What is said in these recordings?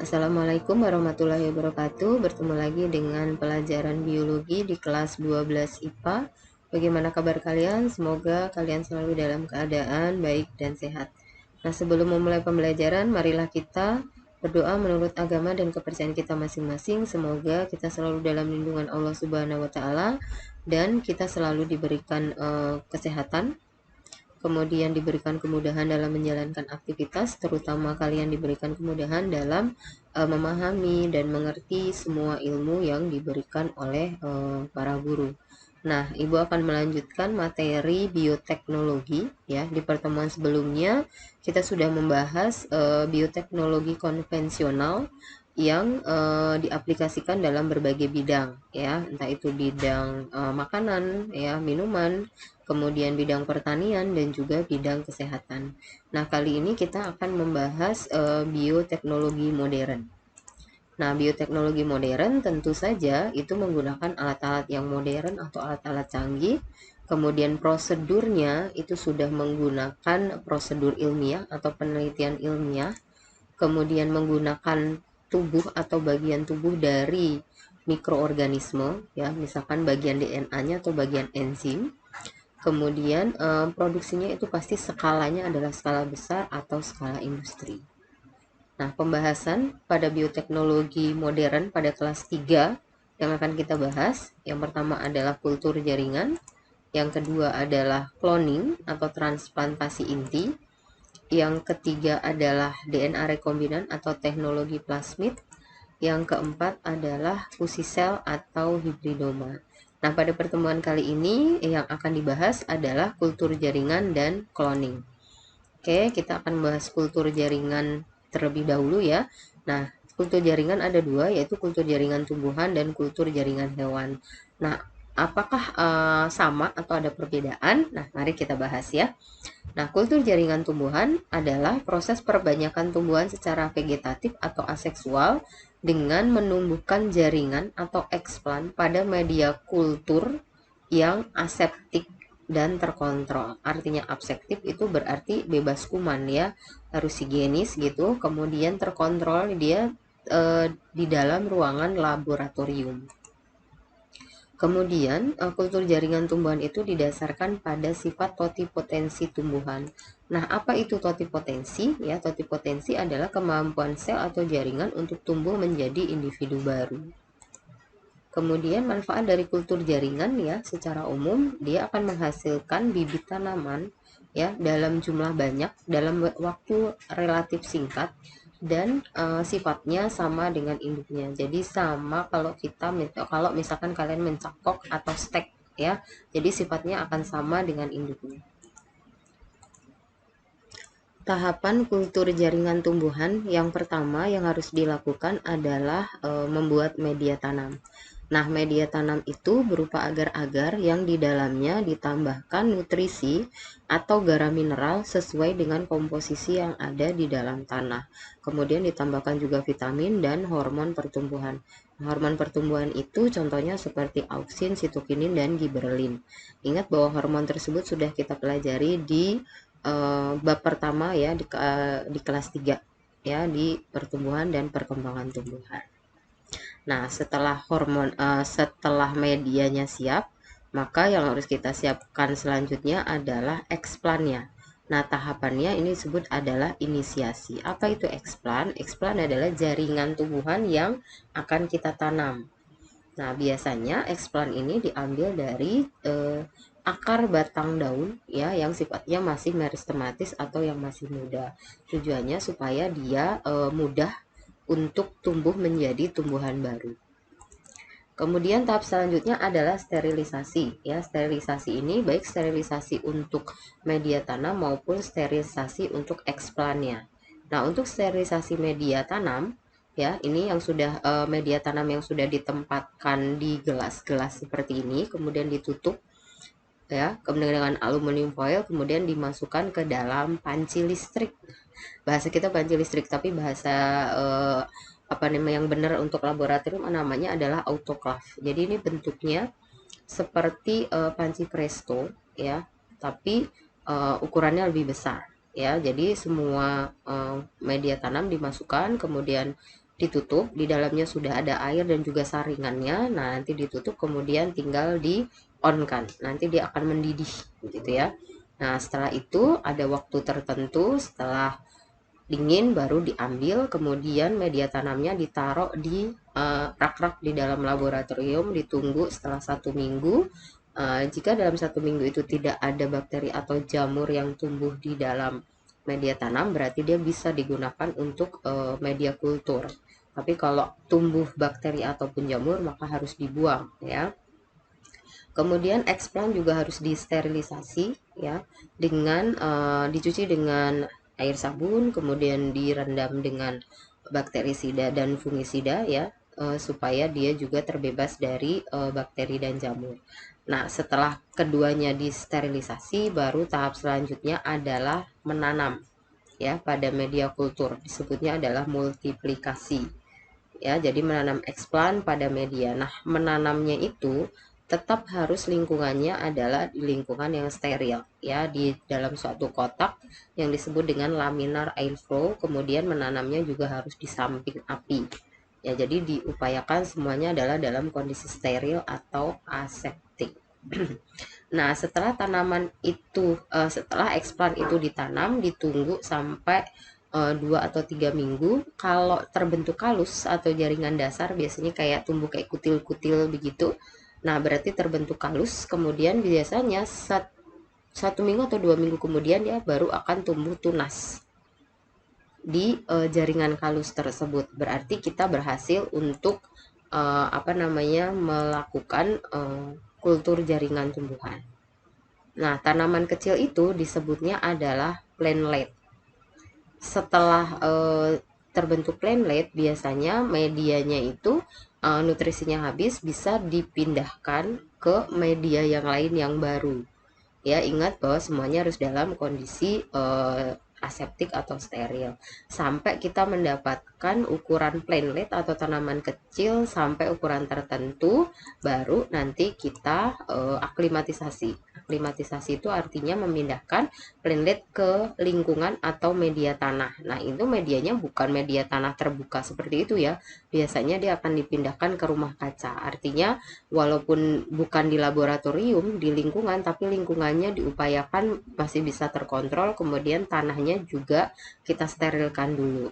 Assalamualaikum warahmatullahi wabarakatuh. Bertemu lagi dengan pelajaran biologi di kelas 12 IPA. Bagaimana kabar kalian? Semoga kalian selalu dalam keadaan baik dan sehat. Nah, sebelum memulai pembelajaran, marilah kita berdoa menurut agama dan kepercayaan kita masing-masing. Semoga kita selalu dalam lindungan Allah Subhanahu wa taala dan kita selalu diberikan kesehatan, kemudian diberikan kemudahan dalam menjalankan aktivitas, terutama kalian diberikan kemudahan dalam memahami dan mengerti semua ilmu yang diberikan oleh para guru. Nah, Ibu akan melanjutkan materi bioteknologi ya. Di pertemuan sebelumnya kita sudah membahas bioteknologi konvensional yang diaplikasikan dalam berbagai bidang ya, entah itu bidang makanan ya, minuman, kemudian bidang pertanian dan juga bidang kesehatan. Nah, kali ini kita akan membahas bioteknologi modern. Nah, bioteknologi modern tentu saja itu menggunakan alat-alat yang modern atau alat-alat canggih. Kemudian prosedurnya itu sudah menggunakan prosedur ilmiah atau penelitian ilmiah. Kemudian menggunakan tubuh atau bagian tubuh dari mikroorganisme ya, misalkan bagian DNA-nya atau bagian enzim. Kemudian produksinya itu pasti skalanya adalah skala besar atau skala industri. Nah, pembahasan pada bioteknologi modern pada kelas 3 yang akan kita bahas, yang pertama adalah kultur jaringan, yang kedua adalah cloning atau transplantasi inti, yang ketiga adalah DNA rekombinan atau teknologi plasmid, yang keempat adalah fusi sel atau hibridoma. Nah, pada pertemuan kali ini yang akan dibahas adalah kultur jaringan dan cloning. Oke, kita akan membahas kultur jaringan terlebih dahulu ya. Nah, kultur jaringan ada dua, yaitu kultur jaringan tumbuhan dan kultur jaringan hewan. Nah, apakah sama atau ada perbedaan? Nah, mari kita bahas ya. Nah, kultur jaringan tumbuhan adalah proses perbanyakan tumbuhan secara vegetatif atau aseksual dengan menumbuhkan jaringan atau eksplan pada media kultur yang aseptik dan terkontrol. Artinya aseptik itu berarti bebas kuman ya, harus higienis gitu. Kemudian terkontrol, dia di dalam ruangan laboratorium. Kemudian, kultur jaringan tumbuhan itu didasarkan pada sifat totipotensi tumbuhan. Nah, apa itu totipotensi? Ya, totipotensi adalah kemampuan sel atau jaringan untuk tumbuh menjadi individu baru. Kemudian, manfaat dari kultur jaringan ya, secara umum dia akan menghasilkan bibit tanaman ya dalam jumlah banyak dalam waktu relatif singkat dan sifatnya sama dengan induknya. Jadi sama kalau misalkan kalian mencakok atau stek ya. Jadi sifatnya akan sama dengan induknya. Tahapan kultur jaringan tumbuhan yang pertama yang harus dilakukan adalah membuat media tanam. Nah, media tanam itu berupa agar-agar yang di dalamnya ditambahkan nutrisi atau garam mineral sesuai dengan komposisi yang ada di dalam tanah. Kemudian ditambahkan juga vitamin dan hormon pertumbuhan. Hormon pertumbuhan itu contohnya seperti auksin, sitokinin, dan giberelin. Ingat bahwa hormon tersebut sudah kita pelajari di bab pertama ya di kelas 3 ya, di pertumbuhan dan perkembangan tumbuhan. Nah, setelah medianya siap, maka yang harus kita siapkan selanjutnya adalah eksplannya. Nah, tahapannya ini disebut adalah inisiasi. Apa itu eksplan? Eksplan adalah jaringan tumbuhan yang akan kita tanam. Nah, biasanya eksplan ini diambil dari akar batang daun ya yang sifatnya masih meristematis atau yang masih muda. Tujuannya supaya dia mudah untuk tumbuh menjadi tumbuhan baru. Kemudian tahap selanjutnya adalah sterilisasi ya. Sterilisasi ini baik sterilisasi untuk media tanam maupun sterilisasi untuk eksplannya. Nah, untuk sterilisasi media tanam ya, ini yang sudah media tanam yang sudah ditempatkan di gelas-gelas seperti ini, kemudian ditutup ya, kemudian dengan aluminium foil, kemudian dimasukkan ke dalam panci listrik. Bahasa kita panci listrik, tapi bahasa apa namanya yang benar untuk laboratorium namanya adalah autoclave. Jadi ini bentuknya seperti panci presto ya, tapi ukurannya lebih besar ya. Jadi semua media tanam dimasukkan, kemudian ditutup, di dalamnya sudah ada air dan juga saringannya. Nah, nanti ditutup kemudian tinggal di on kan, nanti dia akan mendidih gitu ya. Nah, setelah itu ada waktu tertentu, setelah dingin baru diambil, kemudian media tanamnya ditaruh di rak-rak di dalam laboratorium, ditunggu setelah 1 minggu. Jika dalam 1 minggu itu tidak ada bakteri atau jamur yang tumbuh di dalam media tanam, berarti dia bisa digunakan untuk media kultur. Tapi kalau tumbuh bakteri ataupun jamur, maka harus dibuang ya. Kemudian eksplan juga harus disterilisasi ya, dengan dicuci dengan air sabun, kemudian direndam dengan bakterisida dan fungisida ya, supaya dia juga terbebas dari bakteri dan jamur. Nah, setelah keduanya disterilisasi, baru tahap selanjutnya adalah menanam ya pada media kultur. Disebutnya adalah multiplikasi. Ya, jadi menanam eksplan pada media. Nah, menanamnya itu tetap harus lingkungannya adalah di lingkungan yang steril ya, di dalam suatu kotak yang disebut dengan laminar airflow. Kemudian menanamnya juga harus di samping api ya, jadi diupayakan semuanya adalah dalam kondisi steril atau aseptik. Nah, setelah tanaman itu setelah eksplan itu ditanam, ditunggu sampai 2 atau 3 minggu. Kalau terbentuk kalus atau jaringan dasar, biasanya kayak tumbuh kayak kutil-kutil begitu. Nah, berarti terbentuk kalus. Kemudian biasanya 1 minggu atau 2 minggu kemudian ya baru akan tumbuh tunas di jaringan kalus tersebut. Berarti kita berhasil untuk melakukan kultur jaringan tumbuhan. Nah, tanaman kecil itu disebutnya adalah plantlet. Setelah terbentuk plantlet, biasanya medianya itu nutrisinya habis, bisa dipindahkan ke media yang lain yang baru. Ya, ingat bahwa semuanya harus dalam kondisi aseptik atau steril. Sampai kita mendapatkan ukuran plantlet atau tanaman kecil sampai ukuran tertentu, baru nanti kita aklimatisasi. Aklimatisasi itu artinya memindahkan plantlet ke lingkungan atau media tanah. Nah, itu medianya bukan media tanah terbuka seperti itu ya. Biasanya dia akan dipindahkan ke rumah kaca. Artinya walaupun bukan di laboratorium, di lingkungan, tapi lingkungannya diupayakan masih bisa terkontrol. Kemudian tanahnya juga kita sterilkan dulu.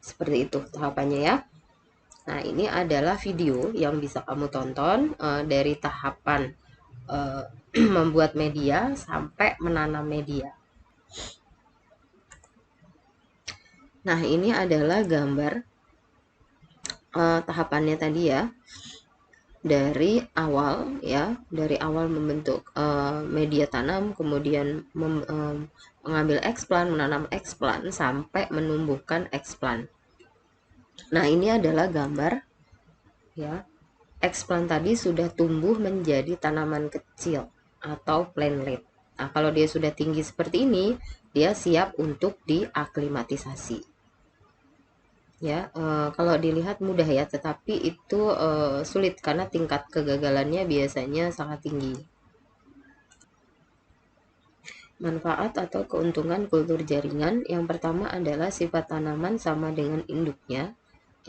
Seperti itu tahapannya ya. Nah, ini adalah video yang bisa kamu tonton dari tahapan membuat media sampai menanam media. Nah, ini adalah gambar tahapannya tadi ya. Dari awal ya, dari awal membentuk media tanam, kemudian mengambil eksplan, menanam eksplan, sampai menumbuhkan eksplan. Nah, ini adalah gambar ya, eksplan tadi sudah tumbuh menjadi tanaman kecil atau plantlet. Nah, kalau dia sudah tinggi seperti ini, dia siap untuk diaklimatisasi. Ya, kalau dilihat mudah ya, tetapi itu sulit karena tingkat kegagalannya biasanya sangat tinggi. Manfaat atau keuntungan kultur jaringan yang pertama adalah sifat tanaman sama dengan induknya,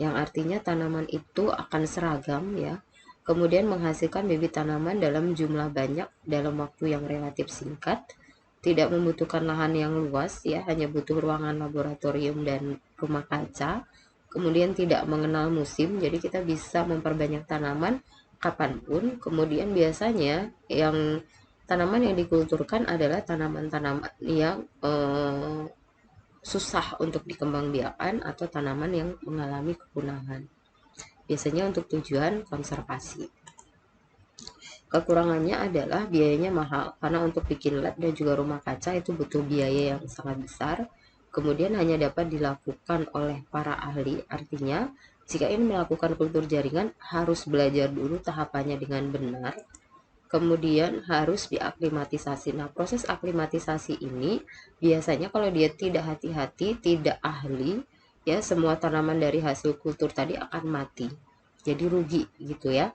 yang artinya tanaman itu akan seragam ya, kemudian menghasilkan bibit tanaman dalam jumlah banyak dalam waktu yang relatif singkat, tidak membutuhkan lahan yang luas ya, hanya butuh ruangan laboratorium dan rumah kaca. Kemudian tidak mengenal musim, jadi kita bisa memperbanyak tanaman kapanpun. Kemudian biasanya yang tanaman yang dikulturkan adalah tanaman-tanaman yang susah untuk dikembangbiakan atau tanaman yang mengalami kepunahan. Biasanya untuk tujuan konservasi. Kekurangannya adalah biayanya mahal, karena untuk bikin lab dan juga rumah kaca itu butuh biaya yang sangat besar. Kemudian hanya dapat dilakukan oleh para ahli, artinya jika ingin melakukan kultur jaringan harus belajar dulu tahapannya dengan benar, kemudian harus diaklimatisasi. Nah, proses aklimatisasi ini biasanya kalau dia tidak hati-hati, tidak ahli, ya semua tanaman dari hasil kultur tadi akan mati. Jadi rugi gitu ya.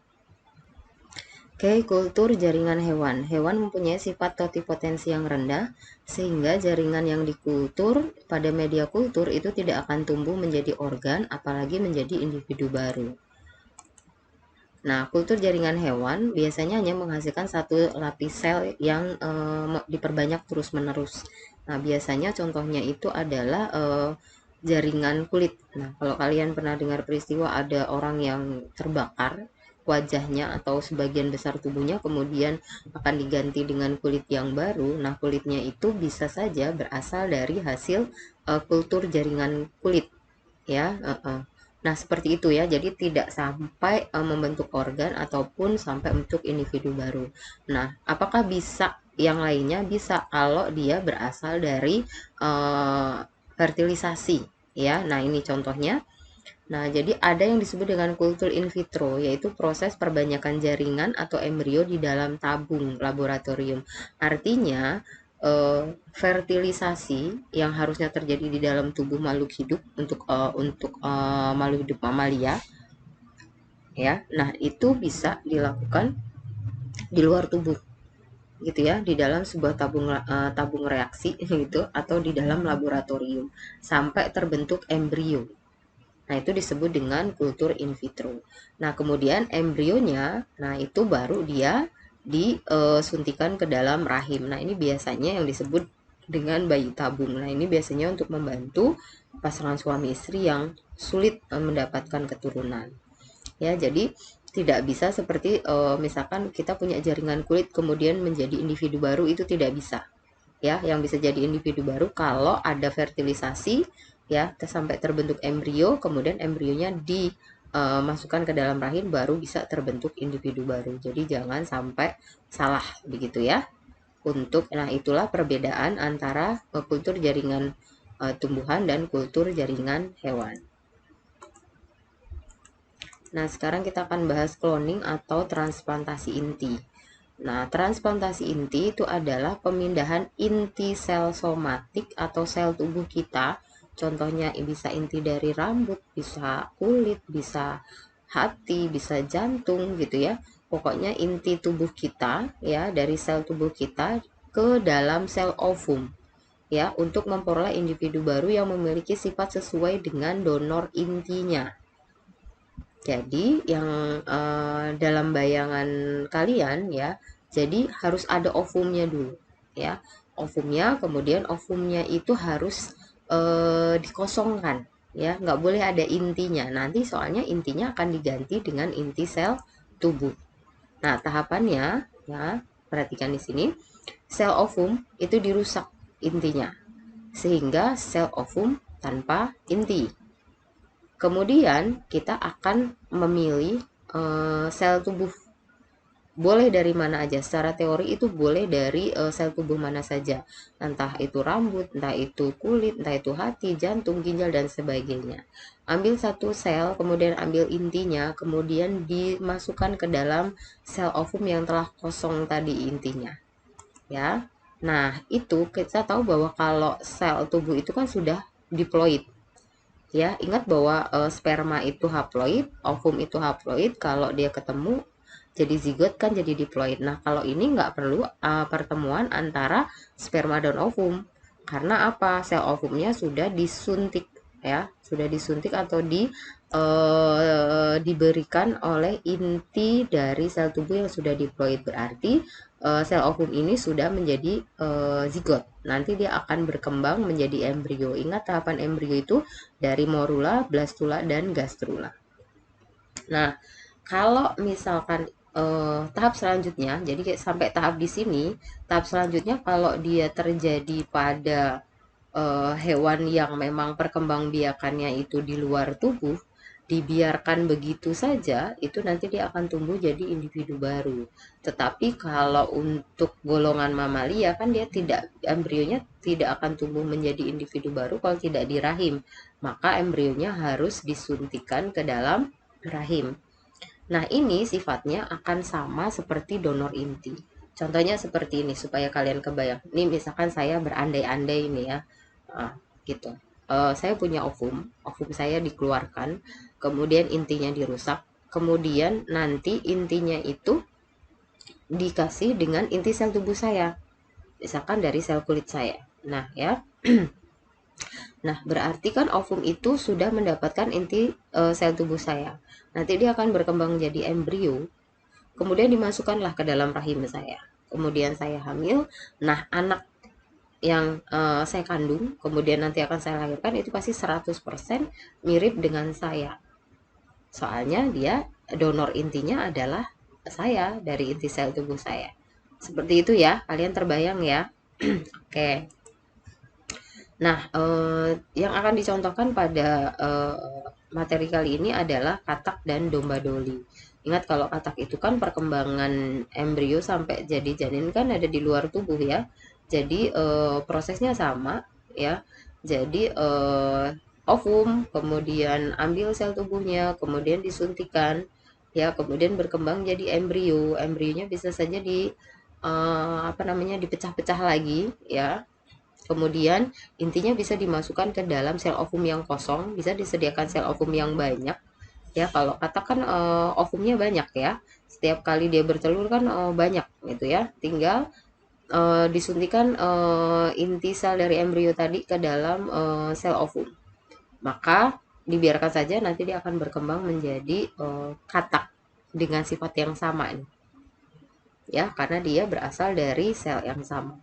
Oke, kultur jaringan hewan. Hewan mempunyai sifat totipotensi yang rendah, sehingga jaringan yang dikultur pada media kultur itu tidak akan tumbuh menjadi organ, apalagi menjadi individu baru. Nah, kultur jaringan hewan biasanya hanya menghasilkan satu lapis sel yang diperbanyak terus-menerus. Nah, biasanya contohnya itu adalah jaringan kulit. Nah, kalau kalian pernah dengar peristiwa ada orang yang terbakar wajahnya atau sebagian besar tubuhnya, kemudian akan diganti dengan kulit yang baru. Nah, kulitnya itu bisa saja berasal dari hasil kultur jaringan kulit, ya. Nah, seperti itu ya. Jadi tidak sampai membentuk organ ataupun sampai untuk individu baru. Nah, apakah bisa yang lainnya? Bisa kalau dia berasal dari fertilisasi, ya. Nah, ini contohnya. Nah, jadi ada yang disebut dengan kultur in vitro, yaitu proses perbanyakan jaringan atau embrio di dalam tabung laboratorium. Artinya, fertilisasi yang harusnya terjadi di dalam tubuh makhluk hidup untuk makhluk hidup mamalia, ya. Nah, itu bisa dilakukan di luar tubuh, gitu ya, di dalam sebuah tabung reaksi gitu, atau di dalam laboratorium sampai terbentuk embrio. Nah, itu disebut dengan kultur in vitro. Nah, kemudian embrionya, nah itu baru dia disuntikan ke dalam rahim. Nah, ini biasanya yang disebut dengan bayi tabung. Nah, ini biasanya untuk membantu pasangan suami istri yang sulit mendapatkan keturunan. Ya, jadi tidak bisa seperti misalkan kita punya jaringan kulit kemudian menjadi individu baru, itu tidak bisa. Ya, yang bisa jadi individu baru kalau ada fertilisasi, ya, sampai terbentuk embrio, kemudian embrionya dimasukkan ke dalam rahim, baru bisa terbentuk individu baru. Jadi jangan sampai salah begitu ya. Nah, itulah perbedaan antara kultur jaringan tumbuhan dan kultur jaringan hewan. Nah, sekarang kita akan bahas cloning atau transplantasi inti. Nah, transplantasi inti itu adalah pemindahan inti sel somatik atau sel tubuh kita. Contohnya bisa inti dari rambut, bisa kulit, bisa hati, bisa jantung gitu ya. Pokoknya inti tubuh kita, ya, dari sel tubuh kita ke dalam sel ovum, ya, untuk memperoleh individu baru yang memiliki sifat sesuai dengan donor intinya. Jadi yang dalam bayangan kalian ya, jadi harus ada ovumnya dulu, ya. Ovumnya, kemudian ovumnya itu harus dikosongkan, ya. Nggak boleh ada intinya. Nanti soalnya intinya akan diganti dengan inti sel tubuh. Nah, tahapannya, ya, perhatikan di sini. Sel ovum itu dirusak intinya, sehingga sel ovum tanpa inti. Kemudian kita akan memilih sel tubuh. Boleh dari mana aja. Secara teori itu boleh dari sel tubuh mana saja. Entah itu rambut, entah itu kulit, entah itu hati, jantung, ginjal, dan sebagainya. Ambil satu sel, kemudian ambil intinya, kemudian dimasukkan ke dalam sel ovum yang telah kosong tadi intinya. Ya. Nah, itu kita tahu bahwa kalau sel tubuh itu kan sudah diploid. Ya, ingat bahwa sperma itu haploid, ovum itu haploid. Kalau dia ketemu jadi zigot kan jadi diploid. Nah, kalau ini nggak perlu pertemuan antara sperma dan ovum. Karena apa? Sel ovumnya sudah disuntik, ya, sudah disuntik atau diberikan oleh inti dari sel tubuh yang sudah diploid. Berarti sel ovum ini sudah menjadi zigot. Nanti dia akan berkembang menjadi embrio. Ingat tahapan embrio itu dari morula, blastula, dan gastrula. Nah, kalau misalkan tahap selanjutnya, jadi sampai tahap di sini, tahap selanjutnya kalau dia terjadi pada hewan yang memang perkembangbiakannya itu di luar tubuh, dibiarkan begitu saja, itu nanti dia akan tumbuh jadi individu baru. Tetapi kalau untuk golongan mamalia kan dia tidak, embrionya tidak akan tumbuh menjadi individu baru kalau tidak di rahim. Maka embrionya harus disuntikan ke dalam rahim. Nah, ini sifatnya akan sama seperti donor inti. Contohnya seperti ini supaya kalian kebayang. Ini misalkan saya berandai-andai ini ya. Gitu. Saya punya ovum saya dikeluarkan, kemudian intinya dirusak, kemudian nanti intinya itu dikasih dengan inti sel tubuh saya, misalkan dari sel kulit saya. Nah ya, nah berarti kan ovum itu sudah mendapatkan inti sel tubuh saya. Nanti dia akan berkembang jadi embrio, kemudian dimasukkanlah ke dalam rahim saya. Kemudian saya hamil. Nah anak yang saya kandung, kemudian nanti akan saya lahirkan, itu pasti 100% mirip dengan saya. Soalnya dia donor intinya adalah saya, dari inti sel tubuh saya. Seperti itu ya, kalian terbayang ya. Oke. Nah, yang akan dicontohkan pada materi kali ini adalah katak dan domba doli. Ingat kalau katak itu kan perkembangan embrio sampai jadi janin kan ada di luar tubuh ya. Jadi prosesnya sama ya. Jadi ovum, kemudian ambil sel tubuhnya, kemudian disuntikan ya, kemudian berkembang jadi embrio. Embrionya bisa saja di apa namanya, dipecah-pecah lagi ya. Kemudian intinya bisa dimasukkan ke dalam sel ovum yang kosong, bisa disediakan sel ovum yang banyak. Ya, kalau katakan ovumnya banyak ya, setiap kali dia bertelur kan banyak gitu ya. Tinggal disuntikan inti sel dari embrio tadi ke dalam sel ovum. Maka dibiarkan saja, nanti dia akan berkembang menjadi katak dengan sifat yang sama nih. Ya, karena dia berasal dari sel yang sama.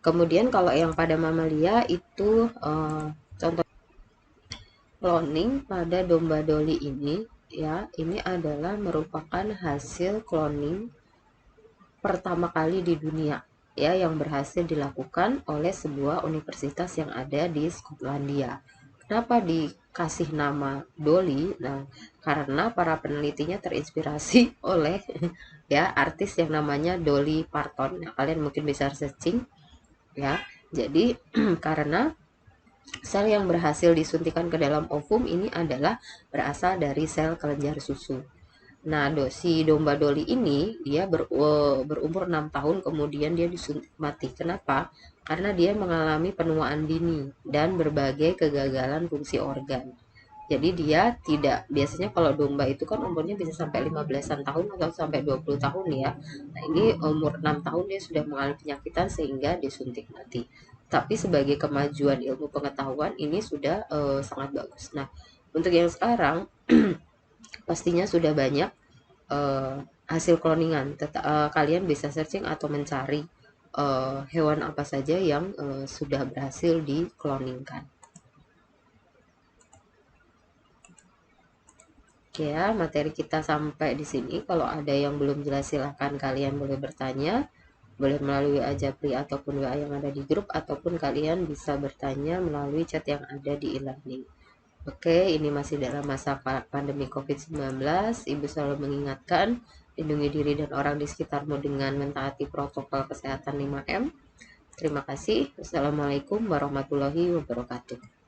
Kemudian kalau yang pada mamalia itu contoh cloning pada domba doli ini ya, ini adalah merupakan hasil cloning pertama kali di dunia ya, yang berhasil dilakukan oleh sebuah universitas yang ada di Skotlandia. Kenapa dikasih nama Dolly? Nah, karena para penelitinya terinspirasi oleh ya artis yang namanya Dolly Parton. Nah, kalian mungkin bisa searching ya. Jadi karena sel yang berhasil disuntikan ke dalam ovum ini adalah berasal dari sel kelenjar susu. Nah, si domba doli ini dia berumur 6 tahun, kemudian dia disuntik mati. Kenapa? Karena dia mengalami penuaan dini dan berbagai kegagalan fungsi organ. Jadi dia tidak, biasanya kalau domba itu kan umurnya bisa sampai 15-an tahun atau sampai 20 tahun ya. Nah, ini umur 6 tahun dia sudah mengalami penyakitan sehingga disuntik mati. Tapi sebagai kemajuan ilmu pengetahuan ini sudah sangat bagus. Nah, untuk yang sekarang pastinya sudah banyak hasil cloningan. Kalian bisa searching atau mencari hewan apa saja yang sudah berhasil dikloningkan. Oke ya, materi kita sampai di sini. Kalau ada yang belum jelas silahkan kalian boleh bertanya. Boleh melalui Ajapri ataupun WA yang ada di grup, ataupun kalian bisa bertanya melalui chat yang ada di e-learning. Oke, ini masih dalam masa pandemi COVID-19. Ibu selalu mengingatkan, lindungi diri dan orang di sekitarmu dengan mentaati protokol kesehatan 5M. Terima kasih. Wassalamualaikum warahmatullahi wabarakatuh.